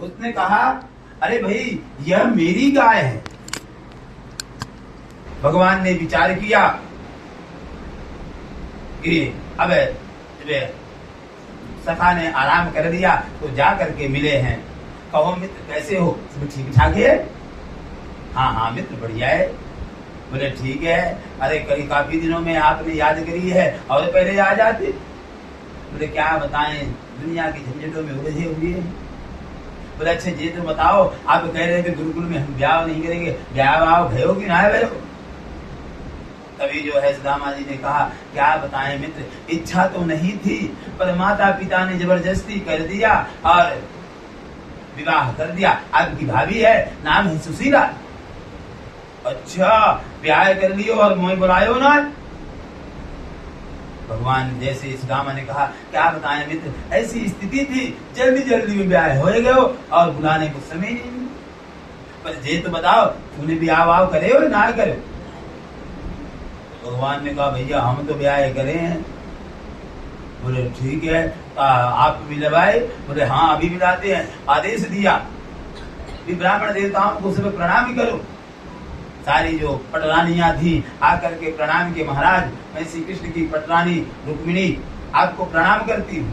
उसने कहा अरे भाई यह मेरी गाय है। भगवान ने विचार किया कि अब सखा ने आराम कर दिया तो जा करके मिले हैं। कहो मित्र कैसे हो, सब ठीक ठाक है? हाँ हाँ मित्र बढ़िया है। बोले ठीक है, अरे कई काफी दिनों में आपने याद करी है और पहले आ जाते। बोले क्या बताएं, दुनिया की झंझटों में उलझे हुए हैं। बोले अच्छा ये तो बताओ, आप कह रहे थे गुरुकुल में हम ब्याह नहीं करेंगे, ब्याह भयो कि ना भयो? तभी जो है सुदामा जी ने कहा क्या बताएं मित्र, इच्छा तो नहीं थी पर माता पिता ने जबरदस्ती कर दिया और विवाह कर दिया। आपकी भाभी है, नाम है सुशीला। अच्छा ब्याह कर लियो और मोह बुलायो ना। भगवान जैसे सुदामा ने कहा क्या बताएं मित्र, ऐसी स्थिति थी जल्दी जल्दी में ब्याह हो गए और बुलाने को समय नहीं। पर ये तो बताओ तूने ब्याह वाव करे हो ना करे? भगवान ने कहा भैया हम तो ब्याह करे हैं। बोले ठीक है, आप भी मिलवाए? बोले हाँ अभी मिलाते हैं। आदेश दिया कि ब्राह्मण देवताओं को सब प्रणाम करो। सारी जो पटरानियां थी आकर के प्रणाम के महाराज मैं श्री कृष्ण की पटरानी रुक्मिणी आपको प्रणाम करती हूँ।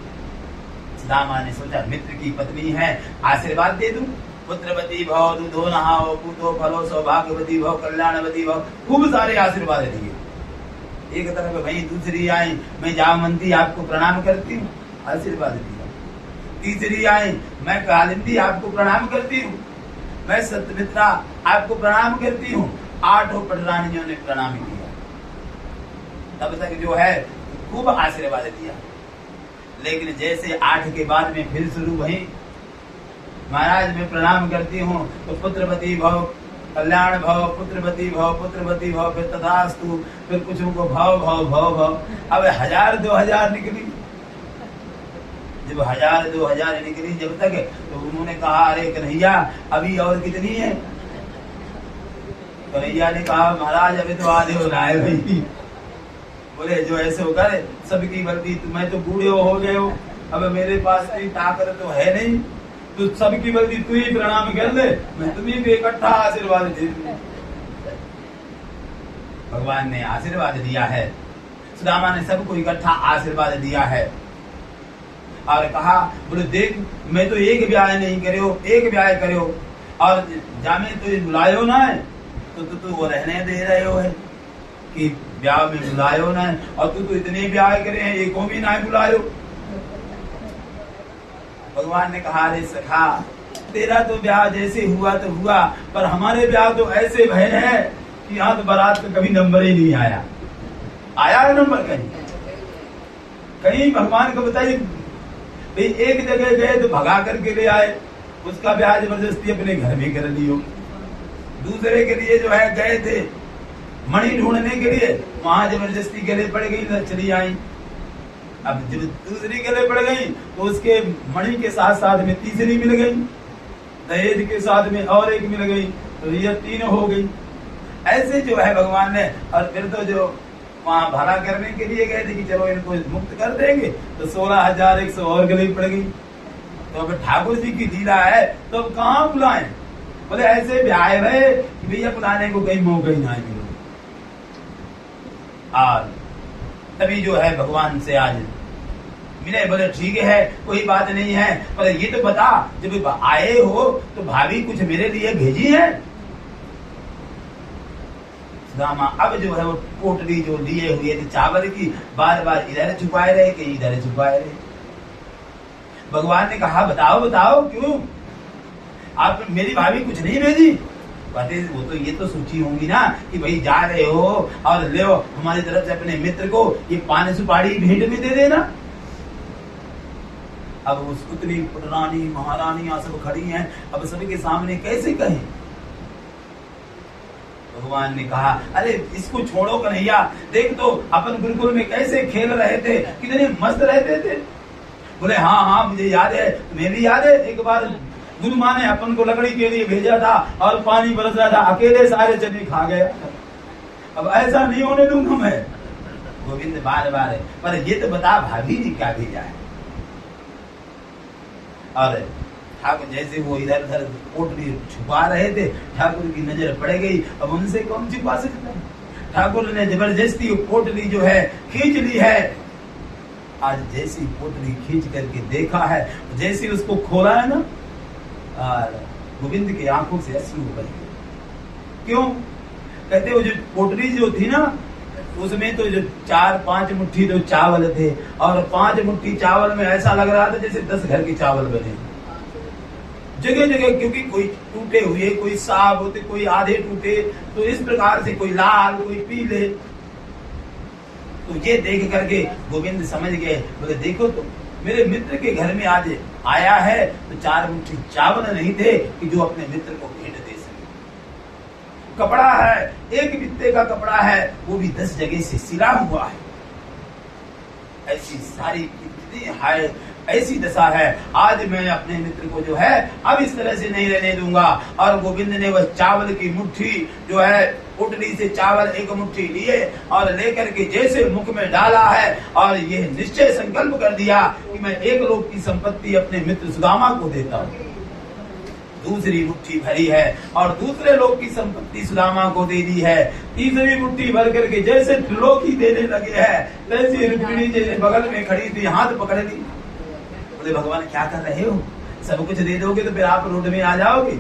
सुदामा ने सोचा मित्र की पत्नी है, आशीर्वाद दे दूं। पुत्रवती भव, दूधो नहाओ, पूतो फलो, सौभाग्यवती भव, कल्याणवती भव, खूब सारे आशीर्वाद दिए। एक तरफ वही दूसरी आई मैं जामवंती आपको प्रणाम करती हूँ, आशीर्वाद दिया। तीसरी आई मैं कालिंदी आपको प्रणाम करती हूँ, मैं सत्यमित्रा आपको प्रणाम करती हूँ। 8 पटरानियों ने प्रणाम किया। तब तक जो है खूब आशीर्वाद दिया। लेकिन जैसे 8 के बाद में फिर शुरू भई, महाराज मैं प्रणाम करती हूँ तो पुत्रवती भव, कल्याण भव, पुत्रवती भव, पुत्रवती भव, फिर तथास्तु, फिर कुछ उनको भव भव भव भव। अब 1000 2000 निकली। जब 1000 2000 निकली जब तक तो उन्होंने कहा अरे कन्हैया अभी और कितनी है? कन्हैया ने कहा महाराज अभी तो आधे हो रहा है भाई। बोले जो ऐसे होगा सबकी गलती, मैं तो बूढ़े हो गए हो, अब मेरे पास इतनी ताकत तो है नहीं, तो सबकी बल्कि तू ही प्रणाम कर ले, मैं तुम्हें भी इकट्ठा आशीर्वाद दे दूं। भगवान ने आशीर्वाद दिया है, सुदामा ने सबको इकट्ठा आशीर्वाद दिया है और कहा बोले देख मैं तो एक ब्याह नहीं करो, एक ब्याह करो और जामे तो बुलायो ना है तो वो रहने दे रहे हो है कि ब्याह में बुलायो ना है, और तू तो इतने ब्याह करे हैं एको भी ना बुलायो। भगवान ने कहा अरे सखा तेरा तो ब्याह जैसे हुआ तो हुआ, पर हमारे ब्याह तो ऐसे भय है कि यहाँ तो बारात का कभी नंबर ही नहीं आया। आया है नंबर कहीं? कहीं भगवान को बताइए भाई एक जगह गए तो भगा करके ले आए, उसका ब्याह जबरदस्ती अपने घर में कर लियो। दूसरे के लिए जो है गए थे मणि ढूंढने के लिए, वहां जबरदस्ती गले पड़ गई तो चली आई। अब जब दूसरी गले पड़ गई तो उसके मणि के साथ साथ में तीसरी मिल गई, दहेज के साथ में और एक मिल गई, तो ये 3 हो गई। ऐसे जो है भगवान ने, और फिर तो जो वहां भला करने के लिए गए थे कि चलो इनको मुक्त कर देंगे, तो 16,100 और गले पड़ गई। तो अब ठाकुर जी की लीला है तो अब कहाँ बुलाएं? बोले ऐसे ब्याह है कि भैया बुलाने को कहीं मौका ही ना मिलो। और तभी जो है भगवान से आज मिले। बोले ठीक है कोई बात नहीं है, पर ये तो बता जब आए हो तो भाभी कुछ मेरे लिए भेजी है? सुदामा अब जो है वो पोटली जो लिए हुए थे चावल की, बार बार इधर छुपाए रहे कहीं इधर छुपाए रहे। भगवान ने कहा बताओ बताओ क्यों आप मेरी भाभी कुछ नहीं भेजी? बातें वो तो ये तो सोची होंगी ना कि भाई जा रहे हो और ले हमारी तरफ से अपने मित्र को ये पान सुपारी भेंट में दे देना। अब उस पुतली पुटरानी महारानियां सब खड़ी हैं, अब सभी के सामने कैसे कहें? भगवान ने कहा अरे इसको छोड़ो कन्हैया, देख तो अपन गुरुकुल में कैसे खेल रहे थे, कितने मस्त रहते थे। बोले हाँ हाँ मुझे याद है, तुम्हें भी याद है एक बार गुरु माँ ने अपन को लकड़ी के लिए भेजा था और पानी बरस रहा था, अकेले सारे चने खा गया। अब ऐसा नहीं होने दूंगा मैं। गोविंद बार बार है, पर ये तो बता भाभी ने क्या भेजा है? और ठाकुर जैसे वो इधर उधर पोटली छुपा रहे थे, ठाकुर की नजर पड़ गई। अब उनसे कौन छुपा सकता है? ठाकुर ने जबरदस्ती वो पोटली जो है खींच ली है। आज जैसी पोटली खींच करके देखा है, जैसे उसको खोला है ना, गोविंद की आंखों से अश्रु बह गए। क्यों? कहते वो जो पोटली जो थी ना, उसमें तो जो 4-5 मुट्ठी तो चावल थे, और 5 मुट्ठी चावल में ऐसा लग रहा था जैसे 10 घर के चावल बने जगह जगह, क्योंकि कोई टूटे हुए, कोई साफ होते, कोई आधे टूटे, तो इस प्रकार से कोई लाल, कोई पीले। तो ये देख करके गोविंद समझ गए, बोले देखो तो मेरे मित्र के घर में आज आया है, तो 4 मुट्ठी चावल नहीं थे कि जो अपने मित्र को भेंट दे सके। कपड़ा है, एक बित्ते का कपड़ा है, वो भी 10 जगह से सिला हुआ है। ऐसी सारी कितनी हाय, ऐसी दशा है। आज मैं अपने मित्र को जो है अब इस तरह से नहीं रहने दूंगा। और गोविंद ने वह चावल की मुट्ठी जो है, पोटली से चावल 1 मुट्ठी लिए और लेकर के जैसे मुख में डाला है, और यह निश्चय संकल्प कर दिया कि मैं 1 लोक की संपत्ति अपने मित्र सुदामा को देता हूँ। दूसरी मुट्ठी भरी है और दूसरे लोग की संपत्ति सुदामा को दे दी है। तीसरी मुट्ठी भर करके जैसे त्रिलोकी देने लगे है, तैसी रुक्मिणी जैसे बगल में खड़ी थी, हाथ पकड़ ली। बोले भगवान क्या कर रहे हो? सब कुछ दे दोगे तो फिर आप रोड में आ जाओगे।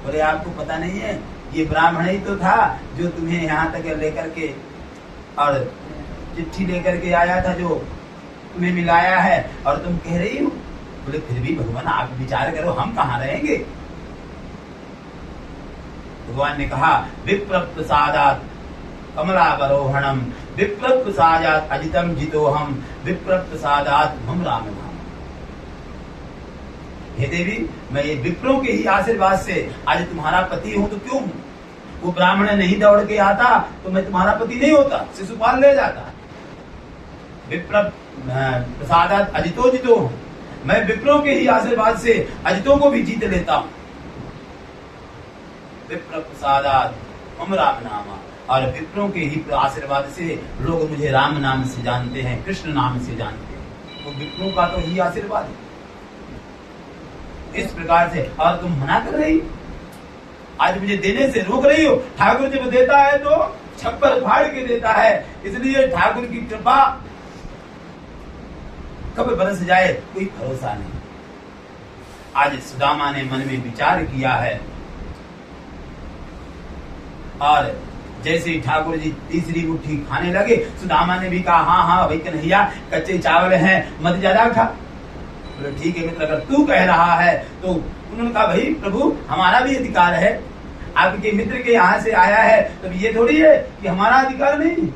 बोले आपको पता नहीं है, ये ब्राह्मण ही तो था जो तुम्हें यहाँ तक लेकर के और चिट्ठी लेकर के आया था, जो तुम्हें मिलाया है, और तुम कह रही हो। बोले फिर भी भगवान आप विचार करो, हम कहाँ रहेंगे? भगवान ने कहा विप्र प्रसादात कमलावरोहणम, विप्र प्रसादात अजितम जितोहम, विप्र प्रसादात मम राम नाम। हे देवी, मैं ये विप्रों के ही आशीर्वाद से आज तुम्हारा पति हूं तो क्यों हूं? वो ब्राह्मण नहीं दौड़ के आता तो मैं तुम्हारा पति नहीं होता, शिशुपाल ले जाता। विप्र प्रसादात अजितो जितो हूं, मैं विप्रों के ही आशीर्वाद से अजितों को भी जीत लेता हूं। विप्र प्रसादात मम राम नामा, और विप्रों के ही आशीर्वाद से लोग मुझे राम नाम से जानते हैं, कृष्ण नाम से जानते हैं। तो विप्रों का तो ही आशीर्वाद है। इस प्रकार से, और तुम मना कर रही, आज मुझे देने से रोक रही हो। ठाकुर जब देता है तो छप्पर फाड़ के देता है, इसलिए ठाकुर की कृपा कब बरस जाए कोई भरोसा नहीं। आज सुदामा ने मन में विचार किया है, और जैसे ही ठाकुर जी तीसरी मुट्ठी खाने लगे, सुदामा ने भी कहा हाँ हाँ भाई कन्हैया, कच्चे चावल हैं, मत ज्यादा खा। बोले ठीक है मित्र, अगर तू कह रहा है तो। उन्होंने कहा भाई प्रभु, हमारा भी अधिकार है, आपके मित्र के यहाँ से आया है, तो ये थोड़ी है कि हमारा अधिकार नहीं,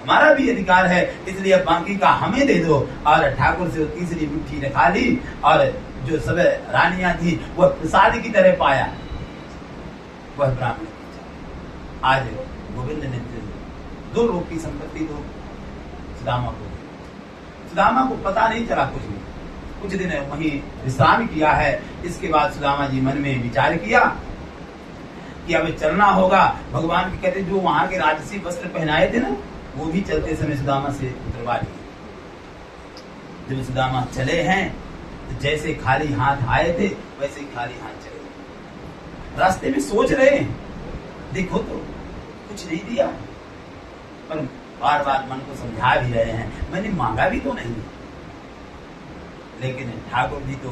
हमारा भी अधिकार है, इसलिए अब बाकी का हमें दे दो। और ठाकुर से तीसरी मुट्ठी रखा ली, और जो सब रानियां थी वह प्रसाद की तरह पाया, वह ब्राह्मण। आज गोविंद ने 2 लोक की संपत्ति तो सुदामा को दी। सुदामा को पता नहीं चला कुछ भी, कुछ दिन वहीं विश्राम किया है। इसके बाद सुदामा जी मन में विचार किया कि अब चलना होगा। भगवान के कहते जो वहां के राजसी वस्त्र पहनाए थे ना, वो भी चलते समय सुदामा से उतरवा लिए। जब सुदामा चले हैं तो जैसे खाली हाथ आए थे वैसे ही खाली हाथ चले। रास्ते में सोच रहे हैं, देखो तो कुछ नहीं दिया, पर बार बार मन को समझा भी रहे हैं, मैंने मांगा भी तो नहीं। लेकिन ठाकुर जी तो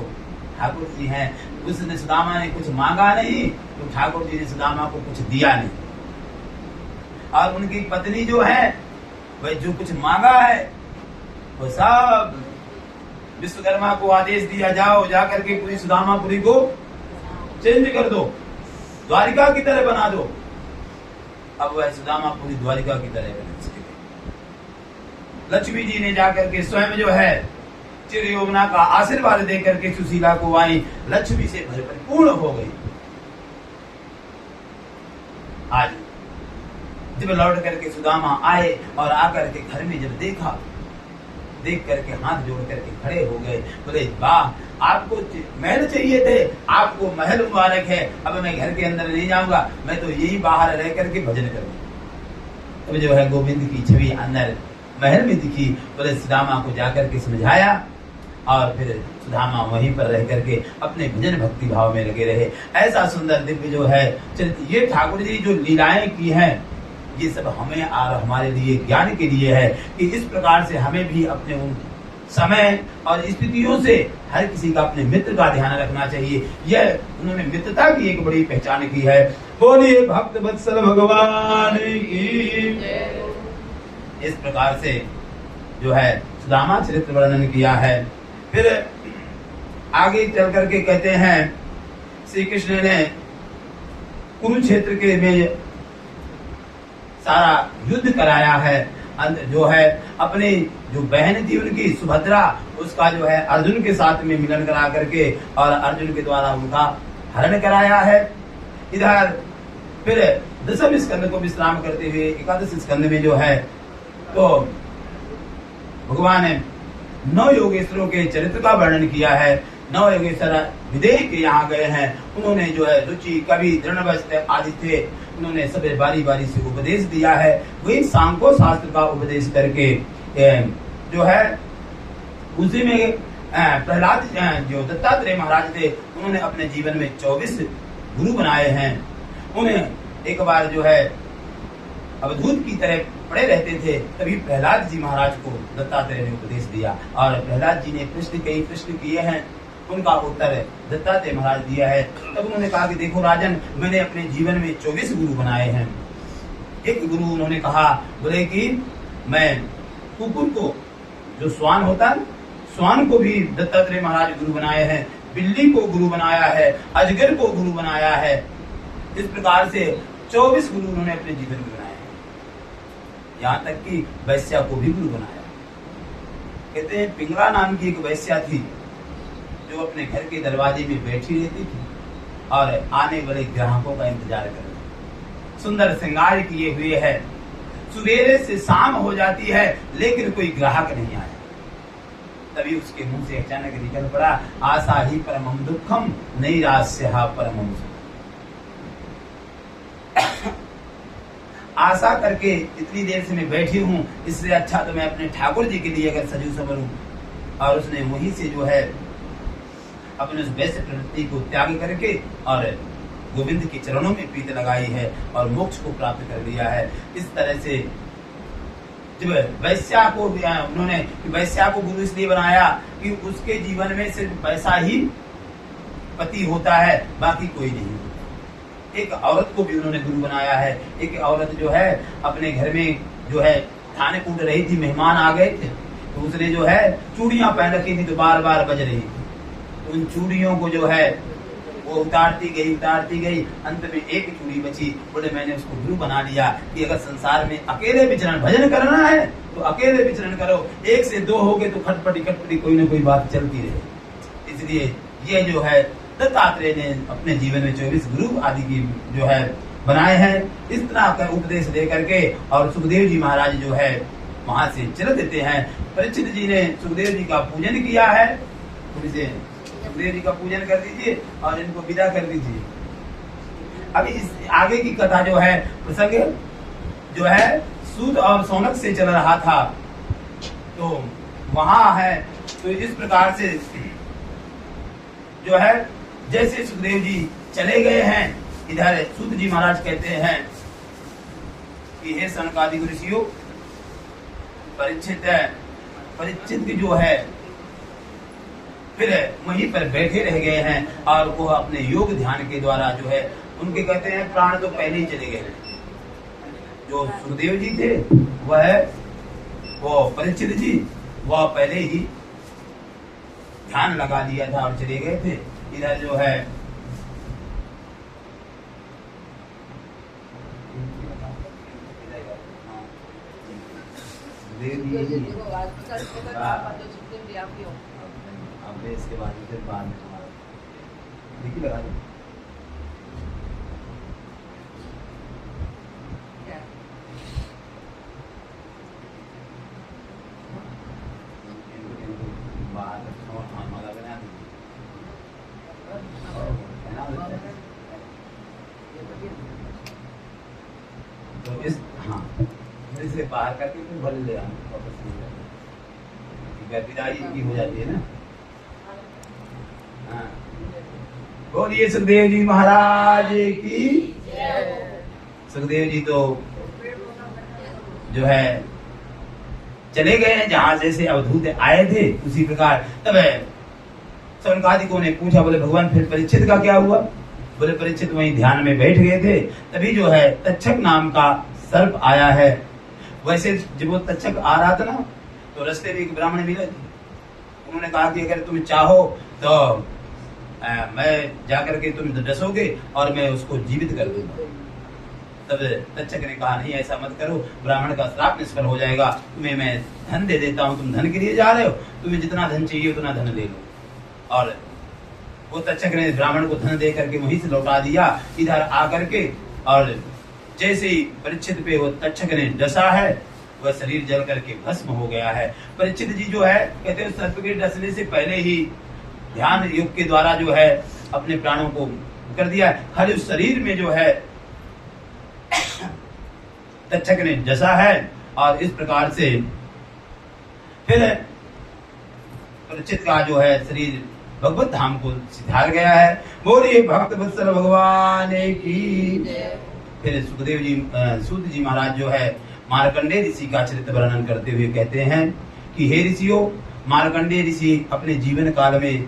ठाकुर जी हैं, उसने सुदामा ने कुछ मांगा नहीं, तो ठाकुर जी ने सुदामा को कुछ दिया नहीं। और उनकी पत्नी जो है वह जो कुछ मांगा है वो सब विश्वकर्मा को आदेश दिया, जाओ जाकर के पूरी सुदामापुरी को चेंज कर दो, द्वारिका की तरह बना दो। अब वह सुदामापुरी द्वारिका की तरह बना सके। लक्ष्मी जी ने जाकर के स्वयं जो है चिर योजना का आशीर्वाद देकर के सुशीला को आई, लक्ष्मी से परिपूर्ण हो गई। आज जब लौट करके सुदामा आए और आकर के घर में जब देखा, देख करके हाथ जोड़ करके खड़े हो गए, बोले वाह, आपको महल चाहिए थे, आपको महल मुबारक है। अब मैं घर के अंदर नहीं जाऊंगा, मैं तो यही बाहर रह करके भजन करूंगा। तब जो है गोविंद की छवि अंदर महल में दिखी। बोले सुदामा को जाकर के समझाया और फिर सुदामा वहीं पर रह करके अपने भजन भक्ति भाव में लगे रहे। ऐसा सुंदर दिव्य जो है ये ठाकुर जी जो लीलाएं की हैं, ये सब हमें और हमारे लिए ज्ञान के लिए है कि इस प्रकार से हमें भी अपने उन समय और स्थितियों से हर किसी का अपने मित्र का ध्यान रखना चाहिए। यह उन्होंने मित्रता की एक बड़ी पहचान की है। बोलिए भक्त वत्सल भगवान की। इस प्रकार से जो है सुदामा चरित्र वर्णन किया है। फिर आगे चल करके कहते हैं श्री कृष्ण ने कुरुक्षेत्र के में सारा युद्ध कराया है। जो है अपनी जो बहन थी उनकी सुभद्रा, उसका जो है अर्जुन के साथ में मिलन करा करके और अर्जुन के द्वारा उनका हरण कराया है। इधर फिर दशम स्कंद को विश्राम करते हुए एकादश स्कंद में जो है तो भगवान ने 9 योगेश्वरों के चरित्र का वर्णन किया है। 9 योगेश्वर विदेह के यहाँ गए हैं। उन्होंने जो है रुचि, कवि, दृढ़वस्त्र आदि थे, उन्होंने सब बारी बारी से उपदेश दिया है। वही सांख्य शास्त्र का उपदेश करके जो है उसी में प्रहलाद जो दत्तात्रेय महाराज थे, उन्होंने अपने जीवन में 24 गुरु बनाए हैं। उन्हें एक बार जो है अवधूत की तरह पड़े रहते थे, तभी प्रहलाद जी महाराज को दत्तात्रेय ने उपदेश दिया और प्रहलाद जी ने कई प्रश्न किए हैं, उनका उत्तर दत्तात्रेय महाराज दिया है। तब उन्होंने कहा कि देखो राजन, मैंने अपने जीवन में 24 गुरु बनाए हैं। एक गुरु उन्होंने कहा, बोले कि मैं कुकुर को, जो श्वान होता है, श्वान को भी दत्तात्रेय महाराज गुरु बनाए हैं, बिल्ली को गुरु बनाया है, अजगर को गुरु बनाया है। इस प्रकार से 24 गुरु उन्होंने अपने जीवन में बनाए हैं। यहाँ तक कि वैश्या को भी गुरु बनाया। कहते हैं पिंगला नाम की एक वैश्या थी जो अपने घर के दरवाजे में बैठी रहती थी और आने वाले ग्राहकों का इंतजार कर रही थी। सुंदर श्रृंगार किए हुए है, सुबेरे से शाम हो जाती है लेकिन कोई ग्राहक नहीं आया। तभी उसके मुंह से अचानक निकल पड़ा, आशा ही परमम दुखम नैराश्यः परमम सुखम। आशा करके इतनी देर से मैं बैठी हूँ, इससे अच्छा तो मैं अपने ठाकुर जी के लिए अगर सजू संवरूं। और उसने वहीं से जो है अपने उस वैश्य प्रवृत्ति को त्याग करके और गोविंद के चरणों में प्रीति लगाई है और मोक्ष को प्राप्त कर लिया है। इस तरह से जब वैश्या को उन्होंने वैश्या को गुरु इसलिए बनाया कि उसके जीवन में सिर्फ पैसा ही पति होता है, बाकी कोई नहीं। एक औरत को भी उन्होंने गुरु बनाया है। एक औरत जो है अपने घर में जो है खाने कूट रही थी, मेहमान आ गए थे, तो उसने जो है चूड़ियां पहन रखी थी तो बार बार बज रही थी। उन चूड़ियों को जो है वो उतारती गई, अंत में एक चूड़ी बची। बोले मैंने उसको गुरु बना लिया कि अगर संसार में अकेले विचरण भजन करना है तो अकेले विचरण करो, 1 से 2 हो गए तो खटपटी कोई ना कोई बात चलती रहे। इसलिए ये जो है दत्तात्रेय ने अपने जीवन में 24 गुरु आदि की जो है बनाए हैं। इस तरह का उपदेश दे करके और सुखदेव जी महाराज जो है वहां से चल देते हैं। परीक्षित जी ने सुखदेव जी का पूजन किया है। थोड़ी से सुखदेव जी का पूजन कर दीजिए और इनको विदा कर दीजिए। अभी इस आगे की कथा जो है प्रसंग जो है सूत और सौनक से चल रहा था, तो वहां है तो इस प्रकार से जो है जैसे सुखदेव जी चले गए हैं, इधर सूत जी महाराज कहते हैं कि हे सनकादि ऋषियों, परीक्षित जो है फिर वहीं पर बैठे रह गए हैं और वो अपने योग ध्यान के द्वारा जो है उनके कहते हैं प्राण तो पहले ही चले गए। जो सुखदेव जी थे वो परीक्षित जी वह पहले ही ध्यान लगा लिया था और चले गए थे। इधर जो है अब इसके बाद फिर बाद में देखिए लगा दो। तो इस हाँ इसे बाहर करके फिर भले ले आना वापस विदाई की हो जाती है ना। बोलिए सुखदेव जी महाराज की। सुखदेव जी तो जो है चले गए हैं, जहां जैसे अवधूत आए थे उसी प्रकार। तब सनकादिकों ने पूछा, बोले भगवान फिर परीक्षित का क्या हुआ? बोले परीक्षित वहीं ध्यान में बैठ गए थे, तभी जो है तक्षक नाम का सर्प आया है। वैसे जब वो तक्षक आ रहा था ना, तो रास्ते में एक ब्राह्मण मिले थे। उन्होंने कहा कि अगर तुम चाहो तो मैं जाकर के तुम डसोगे और मैं उसको जीवित कर दूंगा। तब तक्षक ने कहा, नहीं ऐसा मत करो, ब्राह्मण का श्राप निष्फल हो जाएगा। तुम्हें मैं धन दे देता हूँ, तुम धन के लिए जा रहे हो, तुम्हें जितना धन चाहिए उतना धन ले लो। और वो तक्षक ने ब्राह्मण को धन दे करके वहीं से लौटा दिया इधर आकर के। और जैसे ही परीक्षित पे वो तक्षक ने डसा है, वह शरीर जल करके भस्म हो गया है। परीक्षित जी जो है कहते हैं सर्प के डसने से पहले ही ध्यान योग के द्वारा जो है अपने प्राणों को कर दिया। खाली उस शरीर में जो है तक्षक ने डसा है। और इस प्रकार से फिर परीक्षित का जो है शरीर भगवत धाम को सिधार गया है। बोलिए भक्त वत्सल भगवान की। फिर सुखदेव जी सूत जी महाराज जो है मार्कंडेय ऋषि का चरित्र वर्णन करते हुए कहते हैं कि हे ऋषियों, मार्कंडेय ऋषि अपने जीवन काल में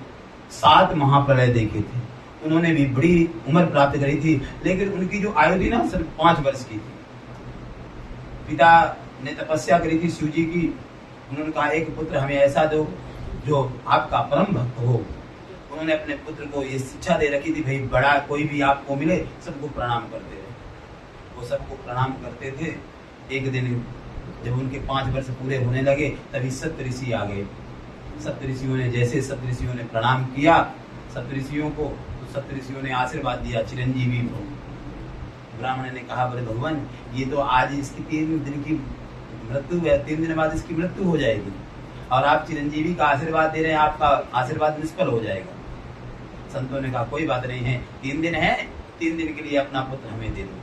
7 महाप्रलय देखे थे। उन्होंने भी बड़ी उम्र प्राप्त करी थी, लेकिन उनकी जो आयु थी ना सिर्फ 5 वर्ष की थी। पिता ने तपस्या करी थी शिव जी की। उन्होंने कहा, एक पुत्र हमें ऐसा दो जो आपका परम भक्त हो। उन्होंने अपने पुत्र को ये शिक्षा दे रखी थी, भाई बड़ा कोई भी आपको मिले सबको प्रणाम करते रहे। वो सबको प्रणाम करते थे। एक दिन जब उनके 5 वर्ष पूरे होने लगे, तभी सप्त ऋषि आ गए। सप्त ऋषियों ने जैसे सप्त ऋषियों ने प्रणाम किया सप्त ऋषियों को, तो सप्त ऋषियों ने आशीर्वाद दिया चिरंजीवी को। ब्राह्मण ने कहा, बोले भगवान ये तो आज इसकी 3 दिन की मृत्यु है, 3 दिन बाद इसकी मृत्यु हो जाएगी और आप चिरंजीवी का आशीर्वाद दे रहे हैं, आपका आशीर्वाद निष्फल हो जाएगा। संतों ने कहा, कोई बात नहीं है, 3 दिन है, 3 दिन के लिए अपना पुत्र हमें दे दो।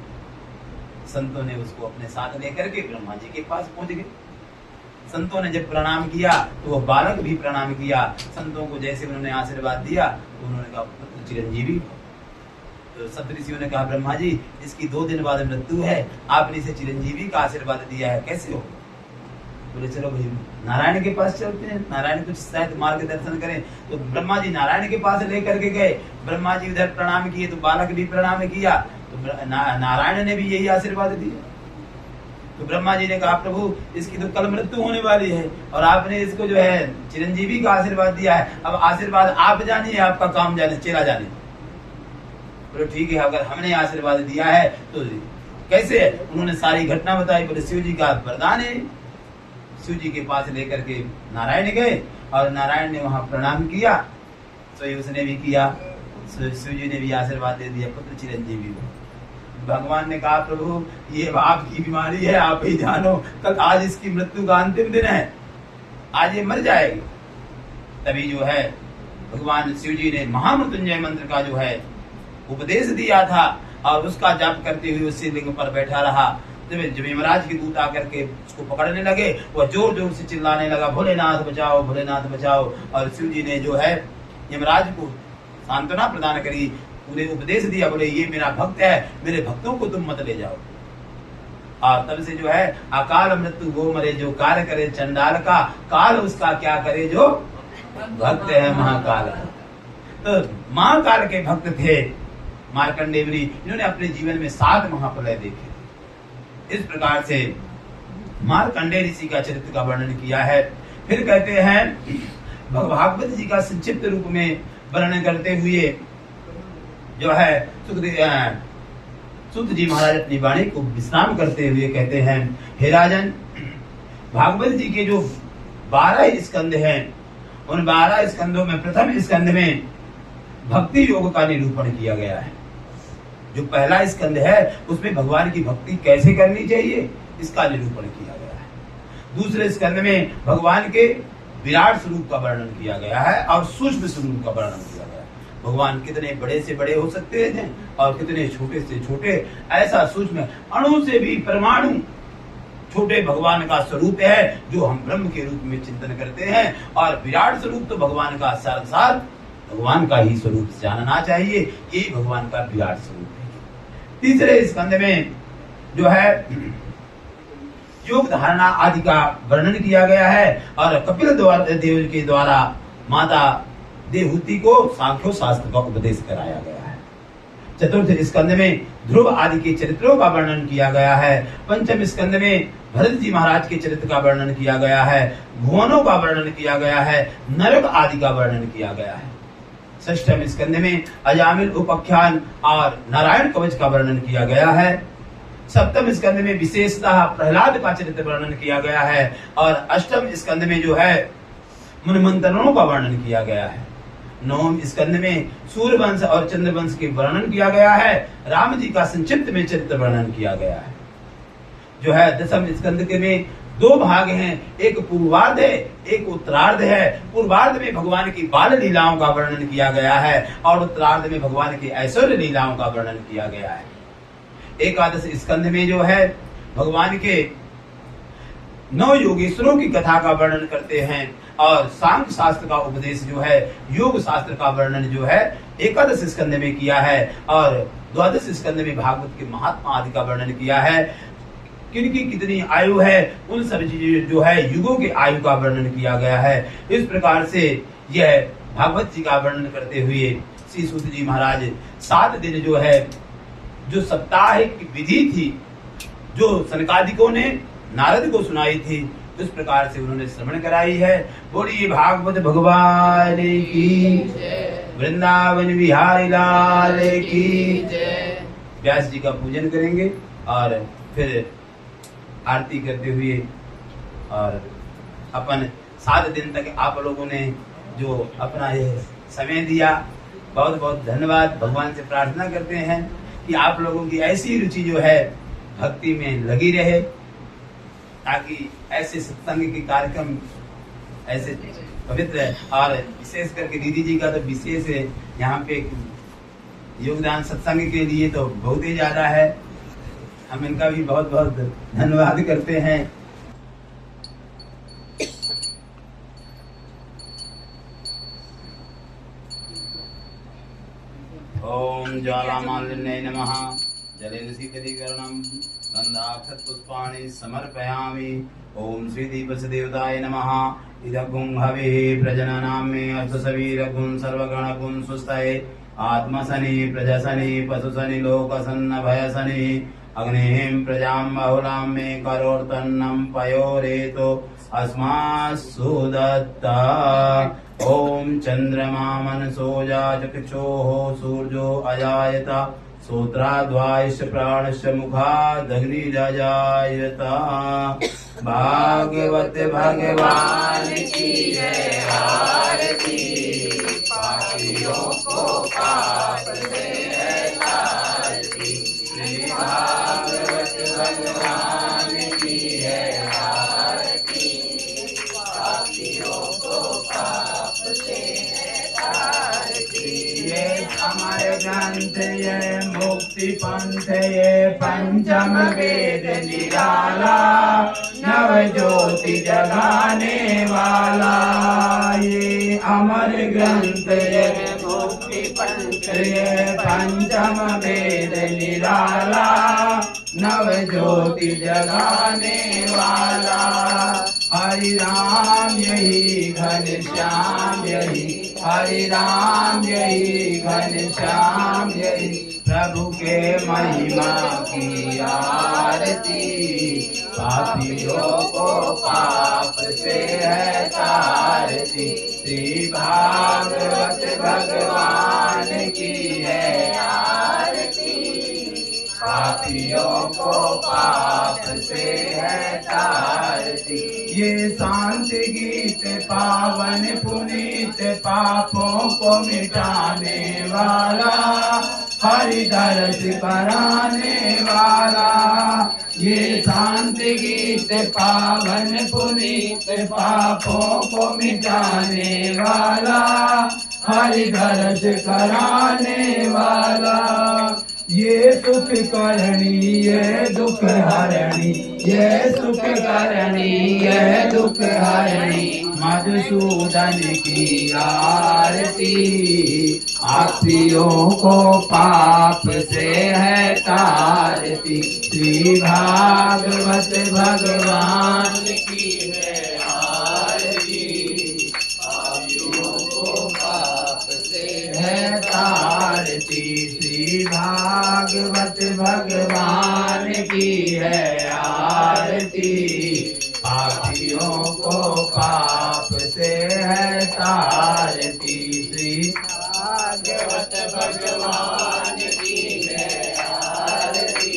संतों ने उसको अपने साथ लेकर के ब्रह्मा जी के पास पहुंच गए। संतों ने जब प्रणाम किया तो वह बालक भी प्रणाम किया। संतों को जैसे उन्होंने आशीर्वाद दिया तो उन्होंने कहा पुत्र चिरंजीवी। तो सप्तऋषियों ने कहा, ब्रह्मा जी इसकी 2 दिन बाद मृत्यु है, आपने इसे चिरंजीवी का आशीर्वाद दिया है, कैसे हो? बोले चलो भाई नारायण के पास चलते हैं, नारायण कुछ शायद मार्गदर्शन करें। तो ब्रह्मा जी नारायण के पास लेकर के गए। ब्रह्मा जी उधर प्रणाम किए तो बालक भी प्रणाम किया, तो नारायण ने भी यही आशीर्वाद दिया। तो ब्रह्मा जी ने कहा, प्रभु इसकी तो कल मृत्यु होने वाली है और आपने इसको जो है चिरंजीवी का आशीर्वाद दिया है, अब आशीर्वाद आप जानिए, आपका काम जाने, चेला जाने। बोले ठीक है, अगर हमने आशीर्वाद दिया है तो कैसे है? उन्होंने सारी घटना बताई। बोले शिव जी का वरदान है। शिव जी के पास लेकर के नारायण गए और नारायण ने वहां प्रणाम किया, तो उसने भी किया। शिव जी ने भी आशीर्वाद दे दिया पुत्र चिरंजीवी को। भगवान ने कहा, प्रभु ये आपकी बीमारी है, आप ही जानो, कल आज इसकी मृत्यु का अंतिम दिन है, आज ये मर जाएगी। तभी जो है भगवान शिव जी ने महामृत्युंजय मंत्र का जो है उपदेश दिया था और उसका जाप करते हुए उस शिवलिंग पर बैठा रहा। जब यमराज के दूत आकर के उसको पकड़ने लगे, वह जोर जोर से चिल्लाने लगा, भोलेनाथ बचाओ, भोलेनाथ बचाओ। और शिव जी ने जो है यमराज को सांत्वना प्रदान करी, उन्हें उपदेश दिया, बोले ये मेरा भक्त है, मेरे भक्तों को तुम मत ले जाओ। और तब से जो है अकाल मृत्यु वो मरे जो कार्य करे चंडाल का, काल उसका क्या करे जो भक्त है महाकाल। तो महाकाल के भक्त थे मार्कंडेय मुनि। इन्होंने अपने जीवन में 7 महाप्रलय देखे। इस प्रकार से मार्कंडेय ऋषि का चरित्र का वर्णन किया है। फिर कहते हैं भागवत जी का संक्षिप्त रूप में वर्णन करते हुए जो है सूत जी महाराज अपनी वाणी को विश्राम करते हुए कहते हैं, हे राजन, भागवत जी के जो 12 स्कंद हैं, उन 12 स्कंदों में प्रथम स्कंद में भक्ति योग का निरूपण किया गया है। जो पहला स्कंद है उसमें भगवान की भक्ति कैसे करनी चाहिए इसका निरूपण किया गया है। दूसरे स्कंद में भगवान के विराट स्वरूप का वर्णन किया गया है और सूक्ष्म स्वरूप का वर्णन किया गया है। भगवान कितने बड़े से बड़े हो सकते हैं और कितने छोटे से छोटे, ऐसा सूक्ष्म अणु से भी परमाणु छोटे भगवान का स्वरूप है जो हम ब्रह्म के रूप में चिंतन करते हैं। और विराट स्वरूप तो भगवान का साक्षात भगवान का ही स्वरूप जानना चाहिए। यही भगवान का विराट स्वरूप है। तीसरे स्कंद में जो है योग धारणा आदि का वर्णन किया गया है और कपिल देव के द्वारा माता देवहूति को सांख्यो शास्त्र का उपदेश कराया गया है। चतुर्थ स्कंद में ध्रुव आदि के चरित्रों का वर्णन किया गया है। पंचम स्कंद में भरत जी महाराज के चरित्र का वर्णन किया गया है। भुवनों का वर्णन किया गया है। नरक आदि का वर्णन किया गया है। षष्ठम स्कंद में अजामिल उपाख्यान और नारायण कवच का वर्णन किया गया है। सप्तम स्कंद में विशेषतः प्रहलाद का चरित्र वर्णन किया गया है और अष्टम स्कंद में जो है मुनिमंत्रणों का वर्णन किया गया है। नवम स्कंद में सूर्यवंश और चंद्रवंश के वर्णन किया गया है। राम जी का संक्षिप्त में चरित्र वर्णन किया गया है। जो है दसम स्कंद के में दो भाग हैं, एक पूर्वार्ध है, एक उत्तरार्ध है। पूर्वार्ध में भगवान की बाल लीलाओं का वर्णन किया गया है और उत्तरार्ध में भगवान की ऐश्वर्य लीलाओं का वर्णन किया गया है। एकादश स्कंद में जो है भगवान के 9 योगेश्वरों की कथा का वर्णन करते हैं और सांख्य शास्त्र का उपदेश जो है योग शास्त्र का वर्णन जो है एकादश स्कंद में किया है और द्वादश स्कंद में भागवत के महात्मा आदि का वर्णन किया है। किनकी कितनी आयु है उन सब चीजें जो है युगों के आयु का वर्णन किया गया है। इस प्रकार से यह भागवत जी का वर्णन करते हुए श्री सूत जी महाराज 7 दिन जो है जो साप्ताहिक विधि थी जो सनकादिकों ने नारद को सुनाई थी उस प्रकार से उन्होंने श्रवण कराई है। बोलिए भागवत भगवान की, वृंदावन बिहारी लाल की। व्यास जी का पूजन करेंगे और फिर आरती करते हुए और अपन 7 दिन तक आप लोगों ने जो अपना ये समय दिया बहुत बहुत धन्यवाद। भगवान से प्रार्थना करते हैं कि आप लोगों की ऐसी रुचि जो है भक्ति में लगी रहे ताकि ऐसे सत्संग के कार्यक्रम ऐसे पवित्र और विशेष करके दीदी जी का तो विशेष यहाँ पे योगदान सत्संग के लिए तो बहुत ही ज्यादा है। हम इनका भी बहुत बहुत धन्यवाद करते हैं। ओम ज्वालामालिन्यै नमः। जलेन शीतलीकरणं गन्धाक्षत पुष्पाणि समर्पयामि। ओम श्री दीपस देवताय नमः। इदगुं हविः प्रजननां मे अर्थसवीरगुं सर्वगणगुं सुस्तये आत्मसनि प्रजसनि पशुसनि लोकसन्न भयसनि अग्निं प्रजां बहुलां मे करोर्तन्नं पयोरेतो अस्मासु दत्ता। ओम चंद्रमा मनसोजा चक्षुः सूर्यो अजायत श्रोत्राद्वायुश्च प्राणश्च मुखादग्निरजायत। भागवत भगवान की जय। आरती पापियों को पाप से है तारती। भागवत भगवान की जय। आरती पापियों को पाप से है तारती। ये अमर ग्रंथ ये मुक्ति पंथ ये पंचम वेद निराला नव ज्योति जगाने वाला। ये अमर ग्रंथ ये मुक्ति पंथ ये पंचम वेद निराला नव ज्योति जगाने वाला। हरि राम यही घनश्याम यही हरि राम यही घनश्याम यही प्रभु के महिमा की आरती। पापियों को पाप से है तारती। श्री भागवत भगवान की है आरती। पापियों को पाप से है तारती। ये शांति गीत पावन पुनीत पापों को मिटाने वाला हरि दर्श कराने वाला। ये शांति गीत पावन पुनीत पापों को मिटाने वाला हरि दर्श कराने वाला। ये सुख करणी ये दुख हरणी, ये सुख करणी ये दुख हरणी। मधुसूदन की आरती, पापियों को पाप से है तारती। श्री भागवत भगवान की है आरती, पापियों को पाप से है तारती। श्री भागवत भगवान की है आरती, पापियों को पाप से है तारती। श्री भागवत भगवान की है आरती,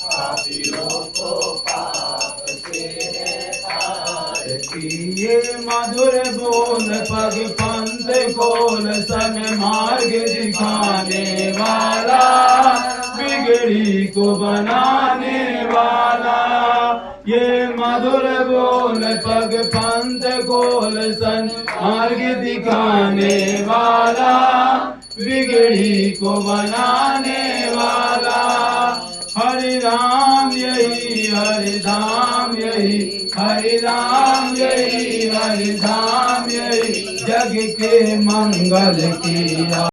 पापियों को पाप से है तारती। ये मधुर बोल पग पंथ खोल सन मार्ग दिखाने वाला, बिगड़ी को बनाने वाला। ये मधुर बोल पग पंथ खोल सन मार्ग दिखाने वाला, बिगड़ी को बनाने वाला। हरि राम यही हरि धाम यही, हरि राम यही हरि धाम यही, जग के मंगल की